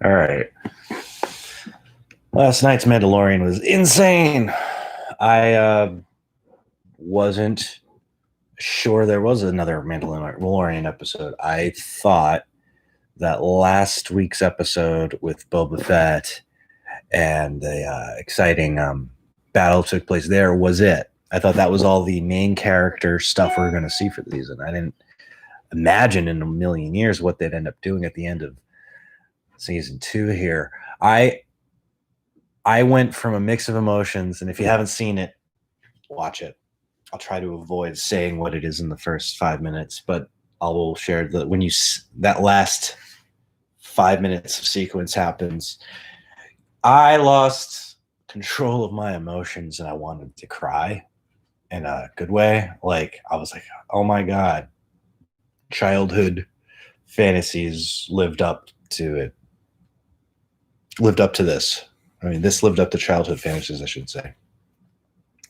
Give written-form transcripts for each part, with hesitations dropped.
All right. Last night's Mandalorian was insane. I wasn't sure there was another Mandalorian episode. I thought that last week's episode with Boba Fett and the exciting battle took place there was it. I thought that was all the main character stuff we are going to see for the season. I didn't imagine in a million years what they'd end up doing at the end of season 2 here. I went from a mix of emotions, and if you haven't seen it, watch it. I'll try to avoid saying what it is in the first 5 minutes, but I will share that last 5 minutes of sequence happens. I lost control of my emotions, and I wanted to cry in a good way. Like, I was like, oh my God, childhood fantasies lived up to it. Lived up to this. I mean, this lived up to childhood fantasies, I should say.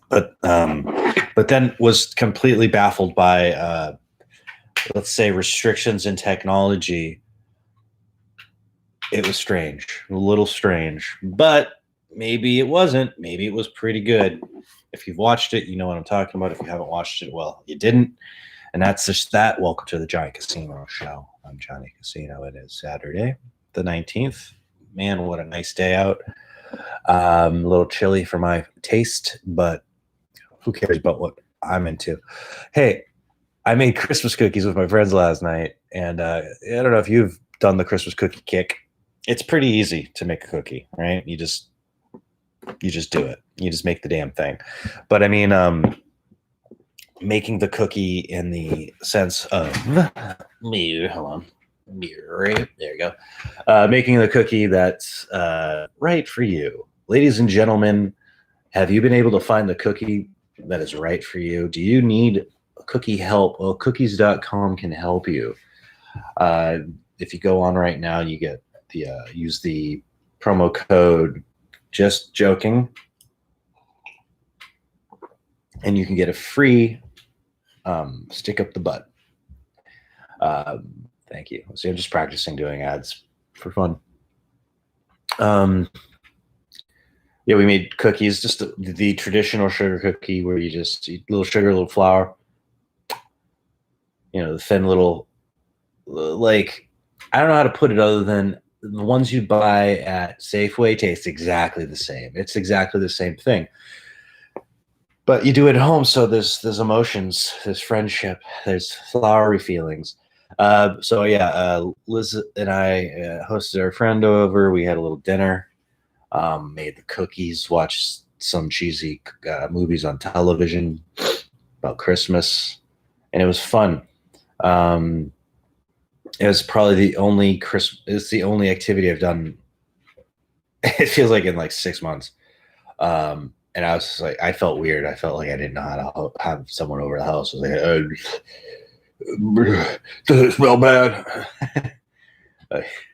But then was completely baffled by, let's say, restrictions in technology. It was strange, a little strange, but maybe it wasn't. Maybe it was pretty good. If you've watched it, you know what I'm talking about. If you haven't watched it, well, you didn't. And that's just that. Welcome to the Giant Casino Show. I'm Johnny Casino. It is Saturday, the 19th. Man, what a nice day out. A little chilly for my taste, but who cares about what I'm into? Hey, I made Christmas cookies with my friends last night, and I don't know if you've done the Christmas cookie kick. It's pretty easy to make a cookie, right? You just do it. You just make the damn thing. But I mean, making the cookie in the sense of there you go. Making the cookie that's right for you. Ladies and gentlemen, have you been able to find the cookie that is right for you? Do you need cookie help? Well, cookies.com can help you. If you go on right now, you get use the promo code just joking, and you can get a free stick up the butt. Thank you. So I'm just practicing doing ads for fun. Yeah, we made cookies, just the traditional sugar cookie where you just eat a little sugar, a little flour. You know, the thin little, like, I don't know how to put it other than the ones you buy at Safeway taste exactly the same. It's exactly the same thing. But you do it at home, so there's emotions, there's friendship, there's flowery feelings. So yeah, Liz and I hosted our friend over. We had a little dinner, made the cookies, watched some cheesy movies on television about Christmas, and it was fun. It was probably the only It's the only activity I've done. It feels like in like 6 months. And I was just like, I felt weird. I felt like I didn't know how to have someone over the house. I was like, does it smell bad?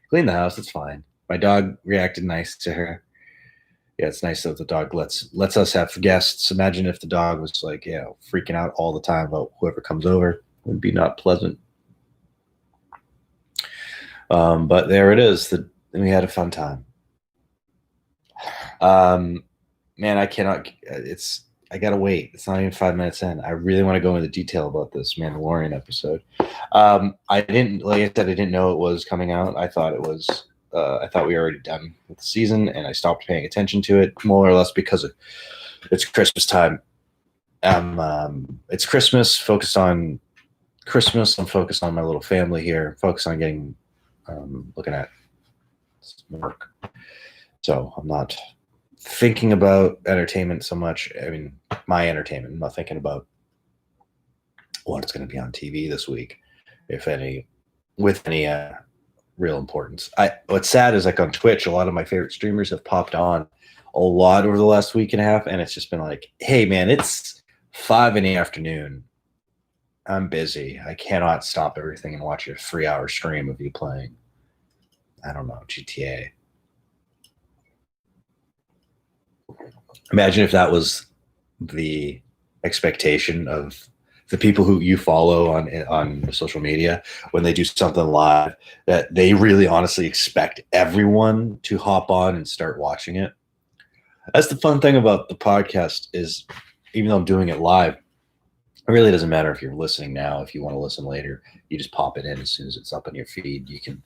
Clean the house. It's fine. My dog reacted nice to her. Yeah, it's nice that the dog lets us have guests. Imagine if the dog was like, freaking out all the time about whoever comes over. It would be not pleasant. But there it is. We had a fun time. Man, I cannot. I gotta wait. It's not even 5 minutes in. I really want to go into detail about this Mandalorian episode. I didn't, like I said, I didn't know it was coming out. I thought it was. I thought we were already done with the season, and I stopped paying attention to it more or less because it's Christmas time. It's Christmas. Focused on Christmas. I'm focused on my little family here. Focused on getting, looking at work. So I'm not thinking about entertainment so much. I mean, my entertainment. I'm not thinking about what's going to be on TV this week, if any, with any real importance. What's sad is, like, on Twitch, a lot of my favorite streamers have popped on a lot over the last week and a half, and it's just been like, hey man, it's 5 p.m. I'm busy. I cannot stop everything and watch a 3-hour stream of you playing, I don't know, GTA. Imagine if that was the expectation of the people who you follow on social media, when they do something live, that they really honestly expect everyone to hop on and start watching it. That's the fun thing about the podcast is, even though I'm doing it live, it really doesn't matter if you're listening now. If you want to listen later, you just pop it in as soon as it's up on your feed. You can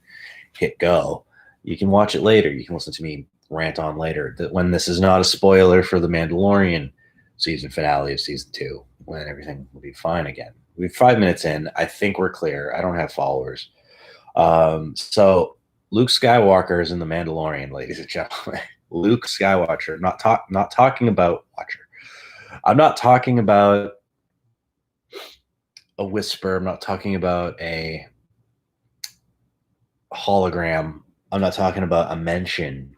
hit go. You can watch it later. You can listen to me rant on later. That when this is not a spoiler for the Mandalorian season finale of season 2, when everything will be fine again. We're 5 minutes in. I think we're clear. I don't have followers. So Luke Skywalker is in the Mandalorian, ladies and gentlemen. Luke Skywalker, not talking about Watcher. I'm not talking about a whisper. I'm not talking about a hologram. I'm not talking about a mention.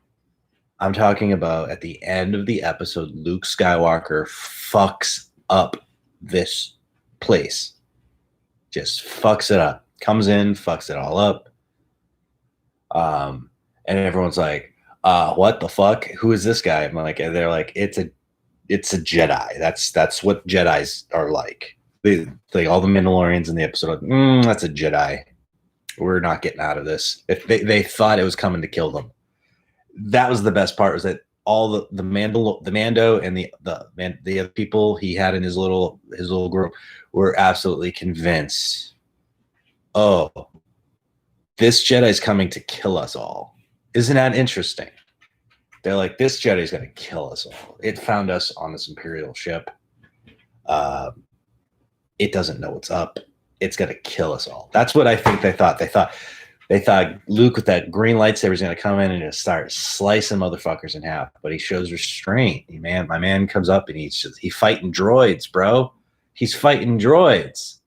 I'm talking about at the end of the episode, Luke Skywalker fucks up this place. Just fucks it up. Comes in, fucks it all up. And everyone's like, what the fuck? Who is this guy? I'm like, and they're like, it's a Jedi. That's what Jedis are like. Like all the Mandalorians in the episode, like, that's a Jedi. We're not getting out of this. If they thought it was coming to kill them. That was the best part, was that all the Mando and the other people he had in his little group were absolutely convinced, oh, this Jedi's coming to kill us all. Isn't that interesting? They're like, this Jedi's going to kill us all. It found us on this Imperial ship. It doesn't know what's up. It's going to kill us all. That's what I think they thought. They thought Luke with that green lightsaber is going to come in and just start slicing motherfuckers in half. But he shows restraint. My man comes up and he's fighting droids, bro. He's fighting droids.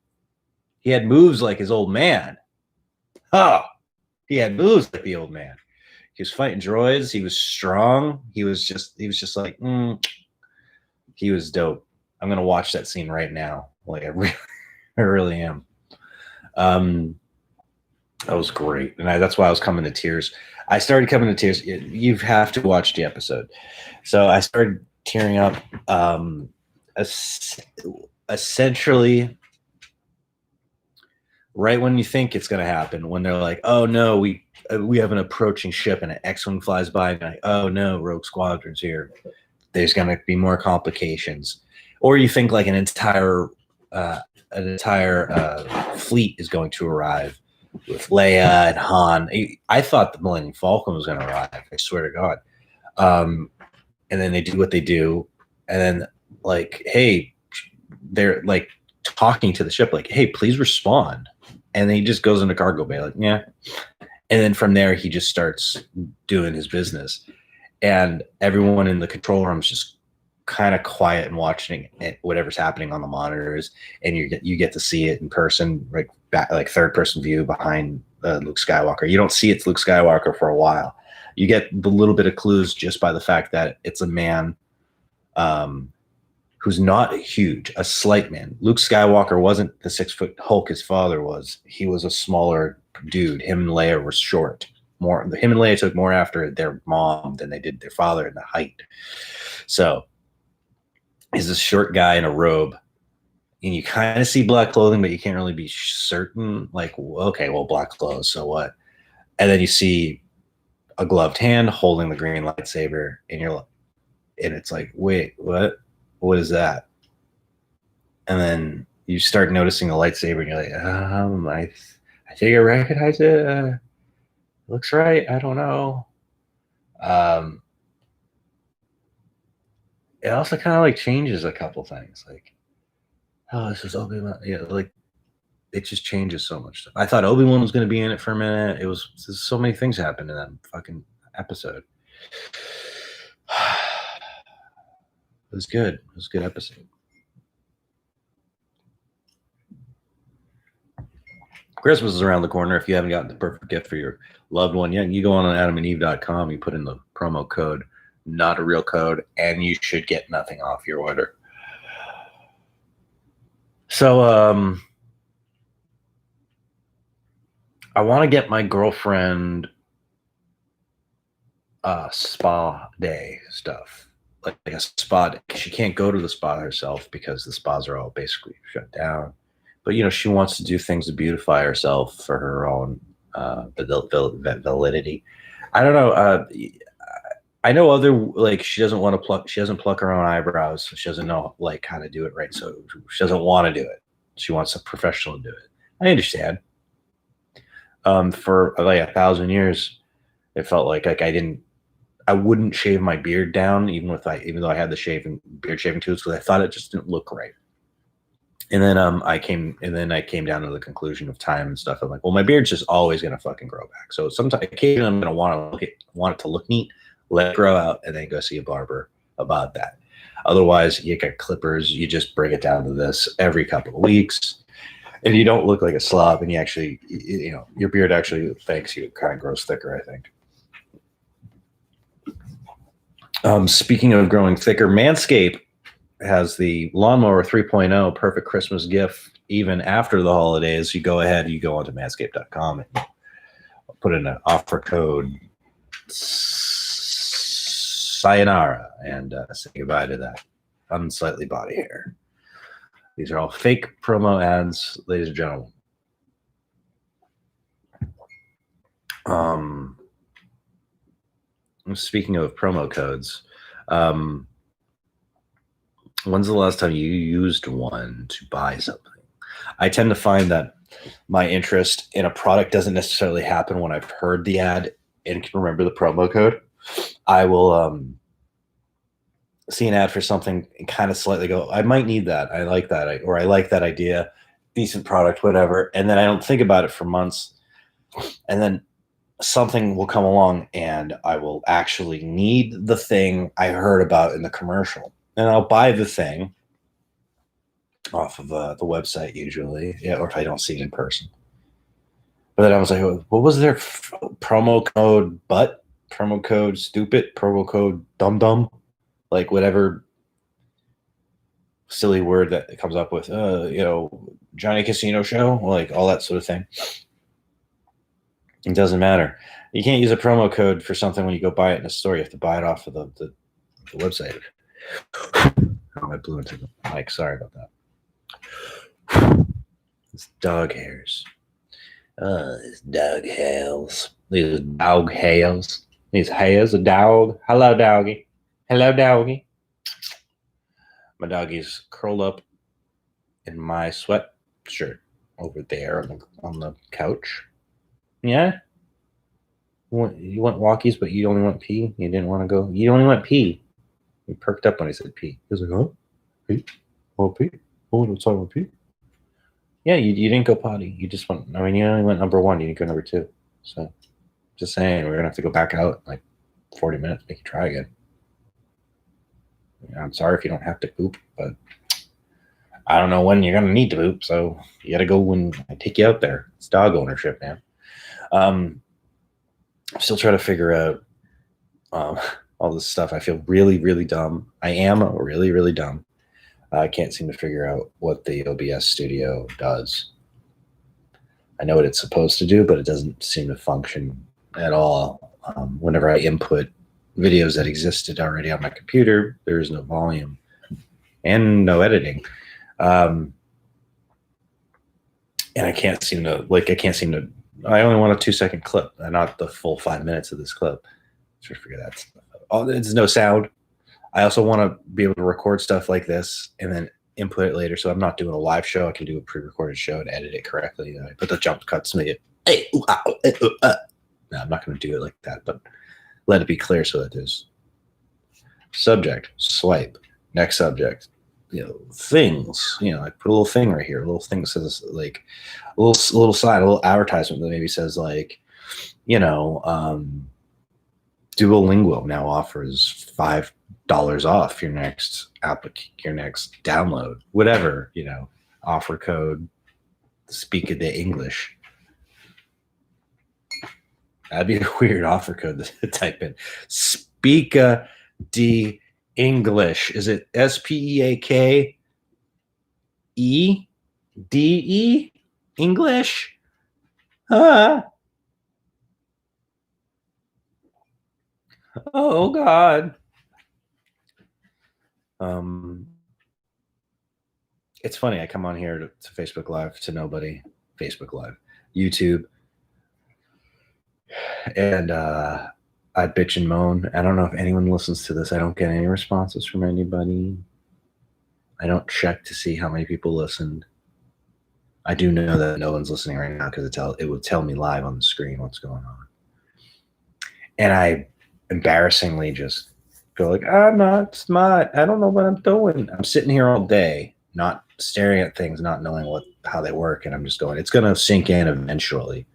He had moves like his old man. Oh, he had moves like the old man. He was fighting droids. He was strong. He was just like, he was dope. I'm going to watch that scene right now. Like, I really am. That was great. And that's why I was coming to tears. I started coming to tears. You have to watch the episode. So I started tearing up, essentially right when you think it's going to happen, when they're like, oh no, we have an approaching ship and an X-Wing flies by, and like, oh no, Rogue Squadron's here. There's going to be more complications. Or you think like an entire fleet is going to arrive with Leia and Han. I thought the Millennium Falcon was going to arrive. I swear to God. And then they do what they do, and then like, hey, they're like talking to the ship, like, hey, please respond. And then he just goes into cargo bay, like, yeah. And then from there, he just starts doing his business, and everyone in the control room is just kind of quiet and watching whatever's happening on the monitors, and you get to see it in person, like third person view behind Luke Skywalker. You don't see it's Luke Skywalker for a while. You get the little bit of clues just by the fact that it's a man who's not huge, a slight man. Luke Skywalker wasn't the 6-foot Hulk his father was. He was a smaller dude. Him and Leia were short. Him and Leia took more after their mom than they did their father in the height. So he's this short guy in a robe, and you kind of see black clothing, but you can't really be certain. Like, okay, well, black clothes, so what? And then you see a gloved hand holding the green lightsaber, and it's like, wait, what? What is that? And then you start noticing the lightsaber, and you're like, I think I recognize it. Looks right. I don't know. It also kind of like changes a couple things. Like, oh, this is Obi-Wan. Yeah, like it just changes so much. I thought Obi-Wan was going to be in it for a minute. So many things happened in that fucking episode. It was good. It was a good episode. Christmas is around the corner. If you haven't gotten the perfect gift for your loved one yet, you go on adamandeve.com, you put in the promo code, not a real code, and you should get nothing off your order. So I want to get my girlfriend spa day stuff. like a spa. She can't go to the spa herself because the spas are all basically shut down. But she wants to do things to beautify herself for her own validity. I don't know. I know other like she doesn't want to pluck. She doesn't pluck her own eyebrows. So she doesn't know like how to do it right. So she doesn't want to do it. She wants a professional to do it. I understand. For like 1,000 years, it felt like I wouldn't shave my beard down even though I had the beard shaving tools because I thought it just didn't look right. And then I came down to the conclusion of time and stuff. I'm like, well, my beard's just always gonna fucking grow back. So sometimes occasionally I'm gonna want it to look neat, let it grow out, and then go see a barber about that. Otherwise, you get clippers, you just bring it down to this every couple of weeks, and you don't look like a slob, and you actually, your beard actually thanks you. It kind of grows thicker, I think. Speaking of growing thicker, Manscape has the Lawnmower 3.0 perfect Christmas gift even after the holidays. You go onto manscape.com and put in an offer code sayonara and say goodbye to that unsightly body hair. These are all fake promo ads, ladies and gentlemen. Speaking of promo codes, when's the last time you used one to buy something? I tend to find that my interest in a product doesn't necessarily happen when I've heard the ad and can remember the promo code. I will see an ad for something and kind of slightly go, I might need that. I like that. Or I like that idea. Decent product, whatever. And then I don't think about it for months. And then something will come along and I will actually need the thing I heard about in the commercial. And I'll buy the thing off of the website usually, or if I don't see it in person. But then I was like, what was their promo code? Promo code stupid? Promo code dumb? Like whatever silly word that it comes up with, Johnny Casino Show, like all that sort of thing. It doesn't matter. You can't use a promo code for something when you go buy it in a store. You have to buy it off of the website. I blew into the mic. Sorry about that. It's dog hairs. It's dog hairs. These dog hairs. These hairs, a dog. Hello, doggy. Hello, doggy. My doggy's curled up in my sweatshirt over there on the couch. Yeah? You want walkies, but you only want pee? You didn't want to go? You only want pee. He perked up when he said pee. He was like, oh, pee? Oh, pee? Oh, what's wrong with pee? Yeah, you didn't go potty. You just went, you only went number one. You didn't go number two. So, just saying, we're going to have to go back out in like 40 minutes, make you try again. I'm sorry if you don't have to poop, but I don't know when you're going to need to poop. So, you got to go when I take you out there. It's dog ownership, man. I'm still trying to figure out all this stuff. I feel really, really dumb. I am really, really dumb. I can't seem to figure out what the OBS studio does. I know what it's supposed to do, but it doesn't seem to function at all. Whenever I input videos that existed already on my computer, there is no volume and no editing. And I can't seem to, I only want a 2-second clip and not the full 5 minutes of this clip. Try to figure that stuff out. There's no sound. I also want to be able to record stuff like this and then input it later. So I'm not doing a live show. I can do a pre-recorded show and edit it correctly. I put the jump cuts, make it. No, I'm not going to do it like that, but let it be clear so that there's subject, swipe, next subject, things. I put a little thing right here. A little thing that says like a little sign, a little advertisement that maybe says like, Duolingo now offers $5 off your next download, whatever, offer code, speak of the English. That'd be a weird offer code to type in. Speak de English. Is it SPEAKEDE? English? Oh God. It's funny. I come on here to Facebook Live to nobody. Facebook Live, YouTube, and I bitch and moan. I don't know if anyone listens to this. I don't get any responses from anybody. I don't check to see how many people listened. I do know that no one's listening right now because it will tell me live on the screen what's going on. And I embarrassingly just go like, I'm not smart. I don't know what I'm doing. I'm sitting here all day, not staring at things, not knowing how they work. And I'm just going, it's going to sink in eventually.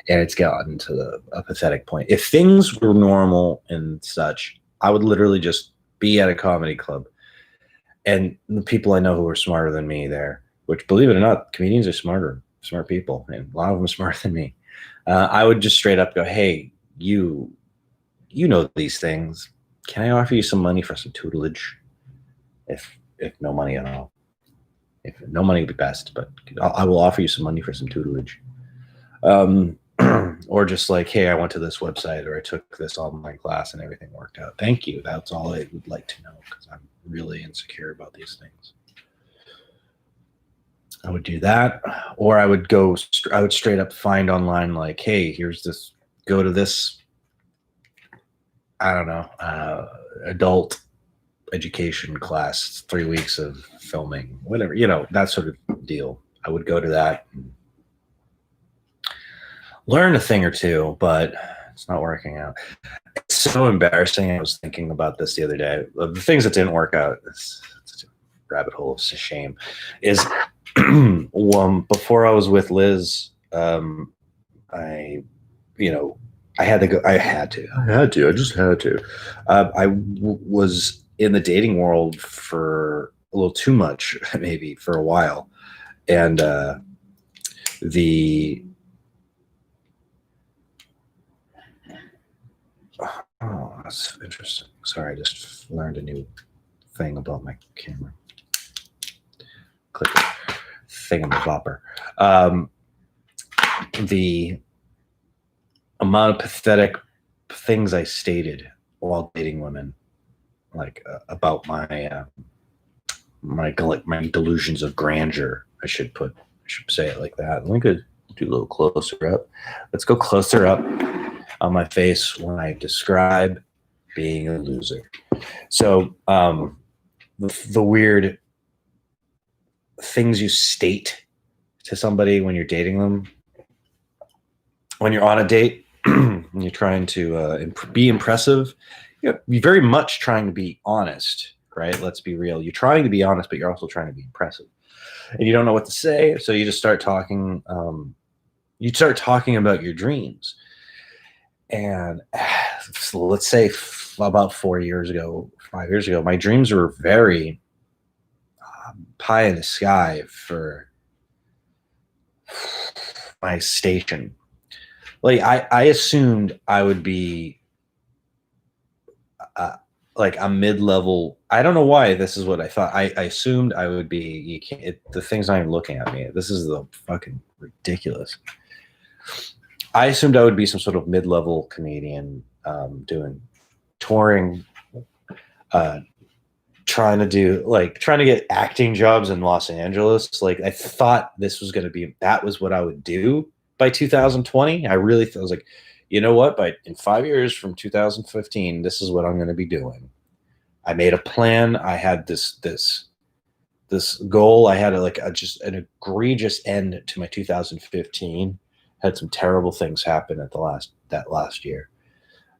And it's gotten to a pathetic point. If things were normal and such, I would literally just be at a comedy club. And the people I know who are smarter than me there, which, believe it or not, comedians are smart people, and a lot of them are smarter than me. I would just straight up go, hey, you know these things. Can I offer you some money for some tutelage? If no money at all. If no money would be best, but I will offer you some money for some tutelage. Or just like, hey, I went to this website, or I took this online class and everything worked out. Thank you. That's all I would like to know, because I'm really insecure about these things. I would do that, or I would straight up find online, like, hey, here's this, go to this, I don't know, adult education class, 3 weeks of filming, whatever, that sort of deal. I would go to that and learn a thing or two, but it's not working out. It's so embarrassing. I was thinking about this the other day. The things that didn't work out, it's a rabbit hole of shame, is before I was with Liz, I just had to. I was in the dating world for a little too much, maybe for a while. And oh, that's interesting. Sorry, I just learned a new thing about my camera. Click it. Thingamabopper. The amount of pathetic things I stated while dating women, like about my delusions of grandeur. I should say it like that. Let me do a little closer up. Let's go closer up on my face when I describe being a loser. So the weird things you state to somebody when you're dating them, when you're on a date, and you're trying to be impressive, you're very much trying to be honest, right? Let's be real. You're trying to be honest, but you're also trying to be impressive. And you don't know what to say, so you just start talking. You start talking about your dreams. And so let's say about 5 years ago, my dreams were very pie in the sky for my station. Like I assumed I would be like a mid-level. I don't know why this is what I thought. I assumed I would be. The thing's not even looking at me. This is the fucking ridiculous. I assumed I would be some sort of mid-level comedian, doing touring, trying to get acting jobs in Los Angeles. Like I thought that was what I would do by 2020. I really thought, I was like, you know what? In 5 years from 2015, this is what I'm going to be doing. I made a plan. I had this goal. I had just an egregious end to my 2015. Had some terrible things happen at that last year.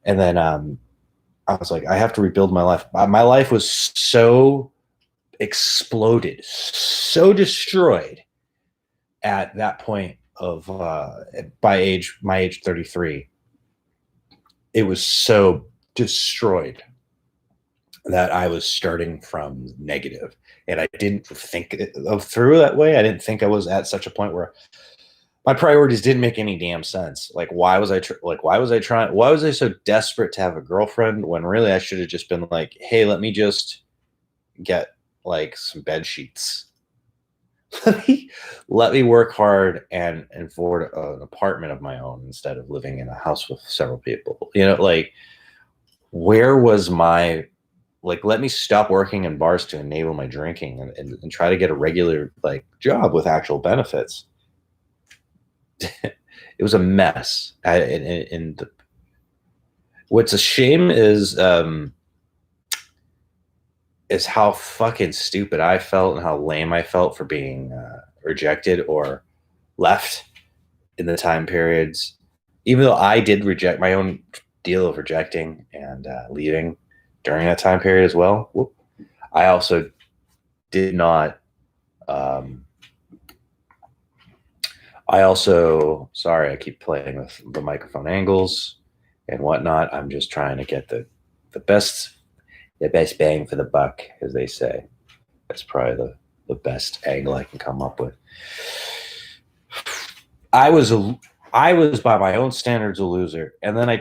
And then I was like, I have to rebuild my life. My life was so exploded, so destroyed at that point of my age 33. It was so destroyed that I was starting from negative, and I didn't think through that way. I didn't think I was at such a point where my priorities didn't make any damn sense. Like, why was I so desperate to have a girlfriend when really I should have just been like, hey, let me just get like some bed sheets. Let me work hard and afford an apartment of my own instead of living in a house with several people. Like, where was my like, let me stop working in bars to enable my drinking and try to get a regular like job with actual benefits. It was a mess. What's a shame is how fucking stupid I felt and how lame I felt for being rejected or left in the time periods. Even though I did reject my own deal of rejecting and leaving during that time period as well. Whoop. I also did not. Sorry, I keep playing with the microphone angles and whatnot. I'm just trying to get the best bang for the buck, as they say. That's probably the best angle I can come up with. I was by my own standards a loser, and then I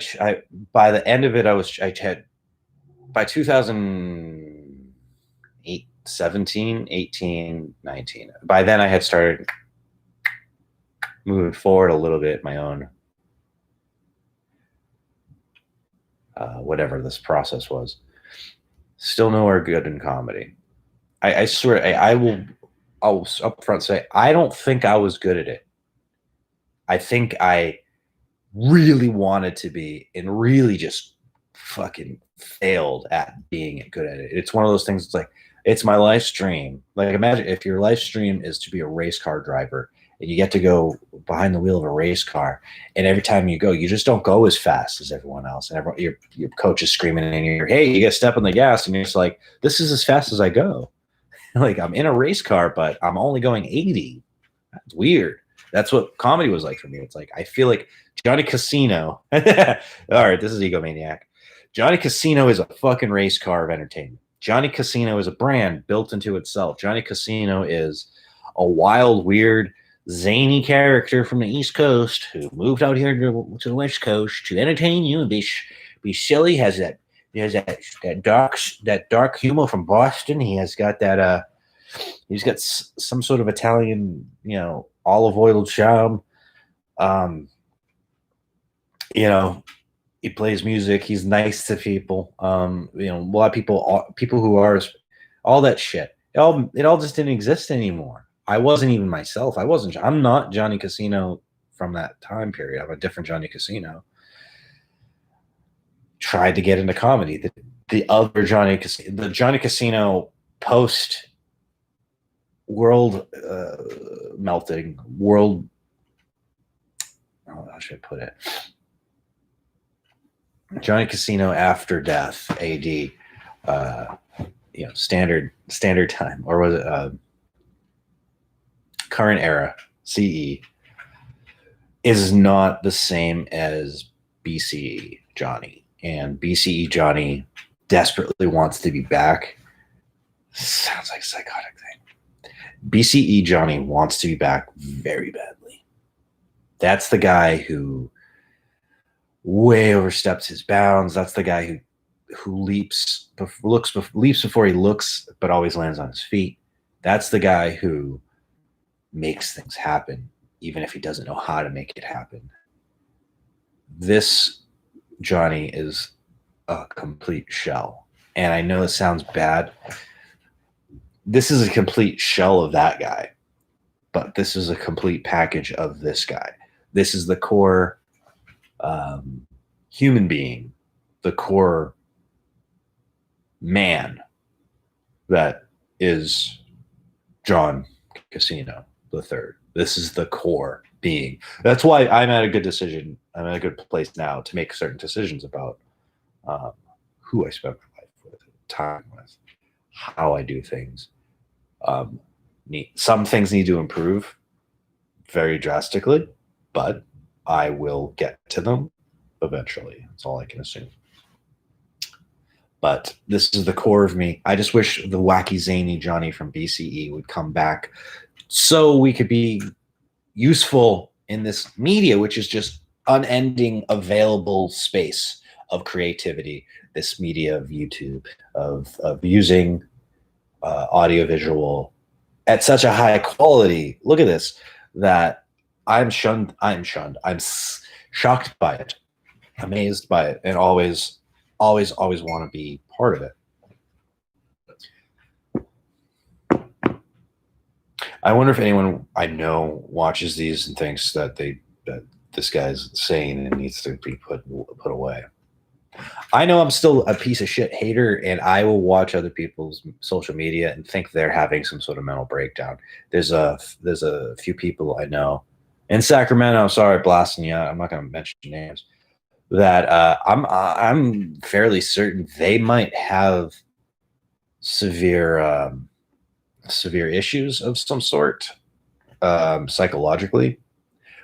by the end of it I had by 2008, 17, 18, 19. By then I had started moving forward a little bit my own whatever this process was. Still nowhere good in comedy. I swear I'll up front say I don't think I was good at it. I think I really wanted to be and really just fucking failed at being good at it. It's one of those things. It's like, it's my life stream. Like, imagine if your life stream is to be a race car driver and you get to go behind the wheel of a race car, and every time you go, you just don't go as fast as everyone else, and your coach is screaming in your ear, hey, you got to step on the gas, and you're just like, this is as fast as I go. Like, I'm in a race car, but I'm only going 80. That's weird. That's what comedy was like for me. It's like, I feel like Johnny Casino. All right, this is Egomaniac. Johnny Casino is a fucking race car of entertainment. Johnny Casino is a brand built into itself. Johnny Casino is a wild, weird, zany character from the East Coast who moved out here to the West Coast to entertain you and be silly. Has that dark humor from Boston. He has got that. He's got some sort of Italian, olive oil charm. He plays music. He's nice to people. A lot of people who are all that shit. It all just didn't exist anymore. I wasn't even myself. I'm not Johnny Casino from that time period. I'm a different Johnny Casino. Tried to get into comedy. The other Johnny Casino, the Johnny Casino post world melting world. How should I put it? Johnny Casino after death, AD, standard time, or was it current era, CE, is not the same as BCE Johnny, and BCE Johnny desperately wants to be back. Sounds like a psychotic thing. BCE Johnny wants to be back very badly. That's the guy who way oversteps his bounds. That's the guy who leaps before he looks, but always lands on his feet. That's the guy who makes things happen, even if he doesn't know how to make it happen. This Johnny is a complete shell. And I know it sounds bad. This is a complete shell of that guy, but this is a complete package of this guy. This is the core human being, the core man that is John Casino III. This is the core being. That's why I'm at a good decision. I'm in a good place now to make certain decisions about who I spend my life with, time with, how I do things. Some things need to improve very drastically, but I will get to them eventually. That's all I can assume. But this is the core of me. I just wish the wacky, zany Johnny from BCE would come back so we could be useful in this media, which is just unending available space of creativity, this media of YouTube, of using audiovisual at such a high quality. Look at this, that I'm shunned. I'm shocked by it, amazed by it, and always want to be part of it. I wonder if anyone I know watches these and thinks that this guy's sane and needs to be put away. I know I'm still a piece of shit hater, and I will watch other people's social media and think they're having some sort of mental breakdown. There's a few people I know in Sacramento. Sorry, blasting you out. I'm not going to mention names. That I'm fairly certain they might have severe issues of some sort, psychologically,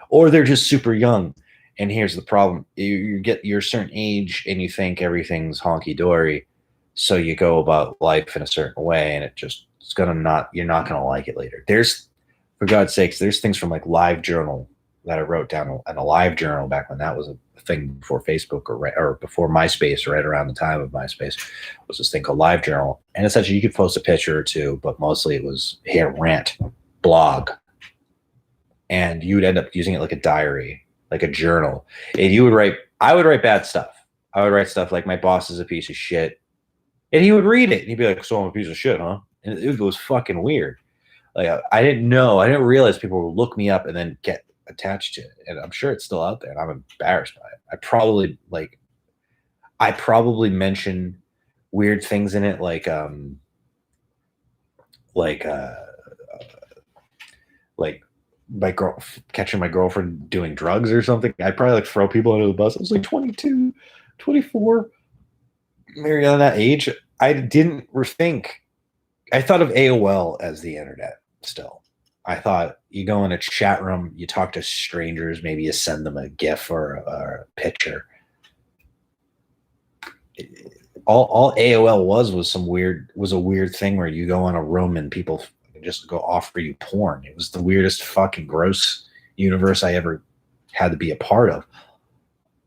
or they're just super young. And here's the problem: you get your certain age, and you think everything's honky dory, so you go about life in a certain way, and it's gonna not you're not gonna like it later. There's, for God's sakes, there's things from like Live Journal that I wrote down in a Live Journal back when that was a thing before Facebook or before MySpace, right around the time of MySpace, was this thing called Live Journal, and essentially you could post a picture or two, but mostly it was here rant blog, and you would end up using it like a diary, like a journal. And I would write bad stuff. I would write stuff like, my boss is a piece of shit. And he would read it. And he'd be like, so I'm a piece of shit, huh? And it was fucking weird. Like, I didn't realize people would look me up and then get attached to it. And I'm sure it's still out there, and I'm embarrassed by it. I probably mention weird things in it, like catching my girlfriend doing drugs or something. I'd probably like throw people under the bus. I was like 22, 24, maybe on that age. I didn't rethink. I thought of AOL as the internet still. I thought you go in a chat room, you talk to strangers, maybe you send them a GIF or a picture. All AOL was a weird thing where you go in a room and people just go offer you porn. It was the weirdest fucking gross universe I ever had to be a part of.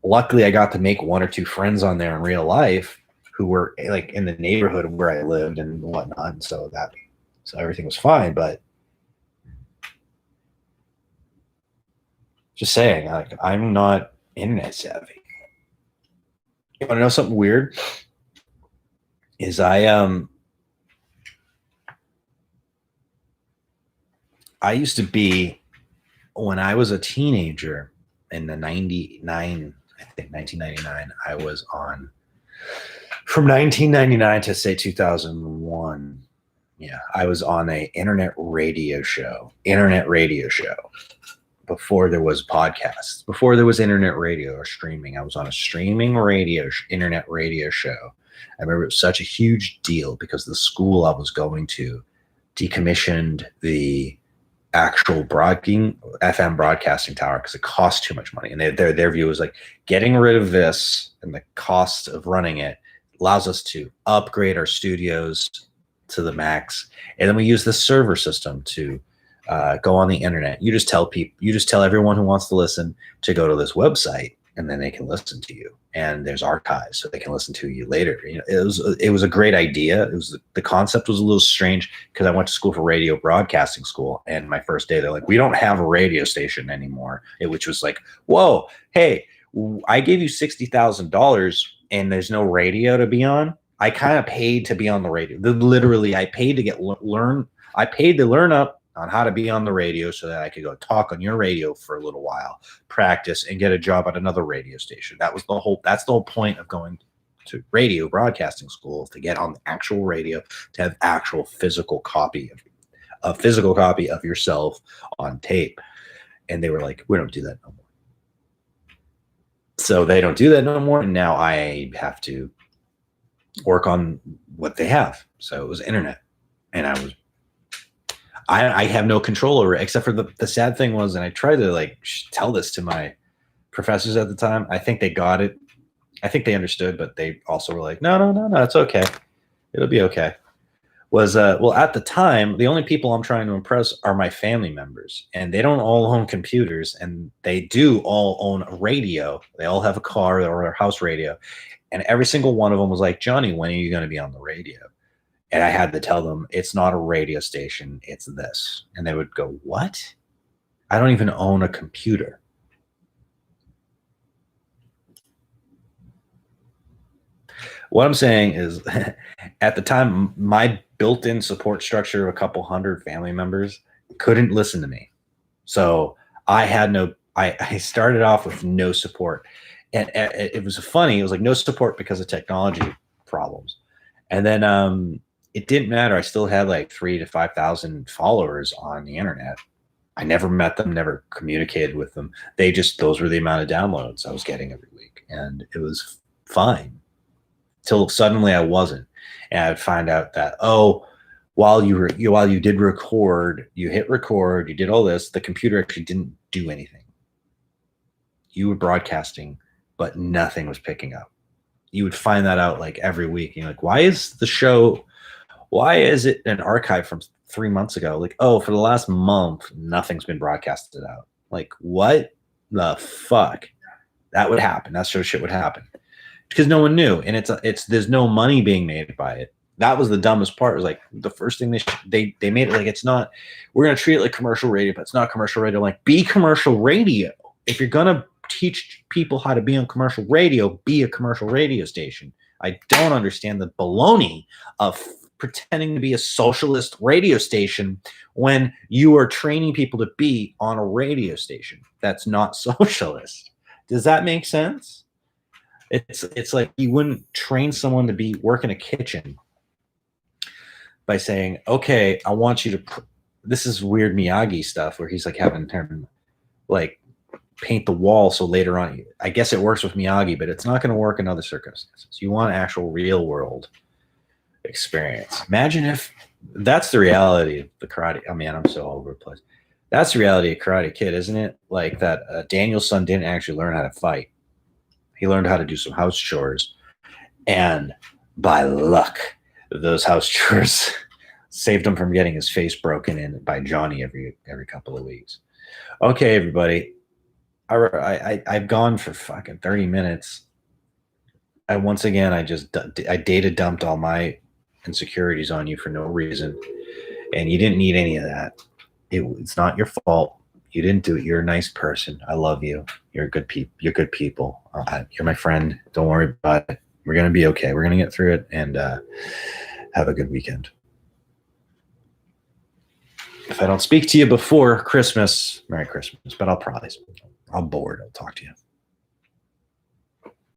Luckily, I got to make one or two friends on there in real life who were like in the neighborhood where I lived and whatnot. So everything was fine. But just saying, like, I'm not internet savvy. You want to know something weird? Is I used to be, when I was a teenager in the 99, I think 1999, I was on, from 1999 to say 2001. Yeah, I was on a internet radio show before there was podcasts, before there was internet radio or streaming. I was on a streaming internet radio show. I remember it was such a huge deal because the school I was going to decommissioned the actual FM broadcasting tower because it cost too much money. And their view was like, getting rid of this and the cost of running it allows us to upgrade our studios to the max. And then we use the server system to go on the internet. You just tell everyone who wants to listen to go to this website, and then they can listen to you. And there's archives, so they can listen to you later. You know, it was a great idea. The concept was a little strange because I went to school for radio broadcasting school, and my first day they're like, we don't have a radio station anymore. Which was like, whoa, hey, I gave you $60,000 and there's no radio to be on. I kind of paid to be on the radio. Literally, I paid to learn up on how to be on the radio so that I could go talk on your radio for a little while, practice, and get a job at another radio station. That's the whole point of going to radio broadcasting school, to get on the actual radio, to have actual physical copy of yourself on tape. And they were like, we don't do that no more. So they don't do that no more. And now I have to work on what they have. So it was internet. And I have no control over it, except for the sad thing was, and I tried to like tell this to my professors at the time. I think they got it. I think they understood, but they also were like, no, it's okay. It'll be okay. Well, at the time, the only people I'm trying to impress are my family members, and they don't all own computers, and they do all own a radio. They all have a car or a house radio, and every single one of them was like, Johnny, when are you going to be on the radio? And I had to tell them, it's not a radio station, it's this. And they would go, what? I don't even own a computer. What I'm saying is, at the time, my built-in support structure of a couple hundred family members couldn't listen to me. So I had no, I started off with no support. And it was funny. It was like no support because of technology problems. And then it didn't matter. I still had like 3,000 to 5,000 followers on the internet. I never met them, never communicated with them. Those were the amount of downloads I was getting every week. And it was fine till suddenly I wasn't. And I'd find out that, while you did record, you hit record, you did all this, the computer actually didn't do anything. You were broadcasting, but nothing was picking up. You would find that out like every week. You're like, why is it an archive from 3 months ago? Like, for the last month, nothing's been broadcasted out. Like, what the fuck? That would happen. That sort of shit would happen because no one knew, and there's no money being made by it. That was the dumbest part. It was like the first thing they made it like it's not. We're gonna treat it like commercial radio, but it's not commercial radio. Like, be commercial radio. If you're gonna teach people how to be on commercial radio, be a commercial radio station. I don't understand the baloney of pretending to be a socialist radio station when you are training people to be on a radio station that's not socialist. Does that make sense? It's like you wouldn't train someone to work in a kitchen by saying, okay, I want you to, this is weird Miyagi stuff where he's like having him like paint the wall. So later on, I guess it works with Miyagi, but it's not going to work in other circumstances. You want actual real world experience. Imagine if that's the reality of the karate. I mean, I'm so over the place. That's the reality of Karate Kid, isn't it? Like that Daniel's son didn't actually learn how to fight. He learned how to do some house chores. And by luck, those house chores saved him from getting his face broken in by Johnny every couple of weeks. Okay, everybody. I've gone for fucking 30 minutes. I data dumped all my insecurities on you for no reason. And you didn't need any of that. It's not your fault. You didn't do it. You're a nice person. I love you. You're good people. You're my friend. Don't worry about it. We're going to be okay. We're going to get through it and have a good weekend. If I don't speak to you before Christmas, Merry Christmas. But I'm bored. I'll talk to you.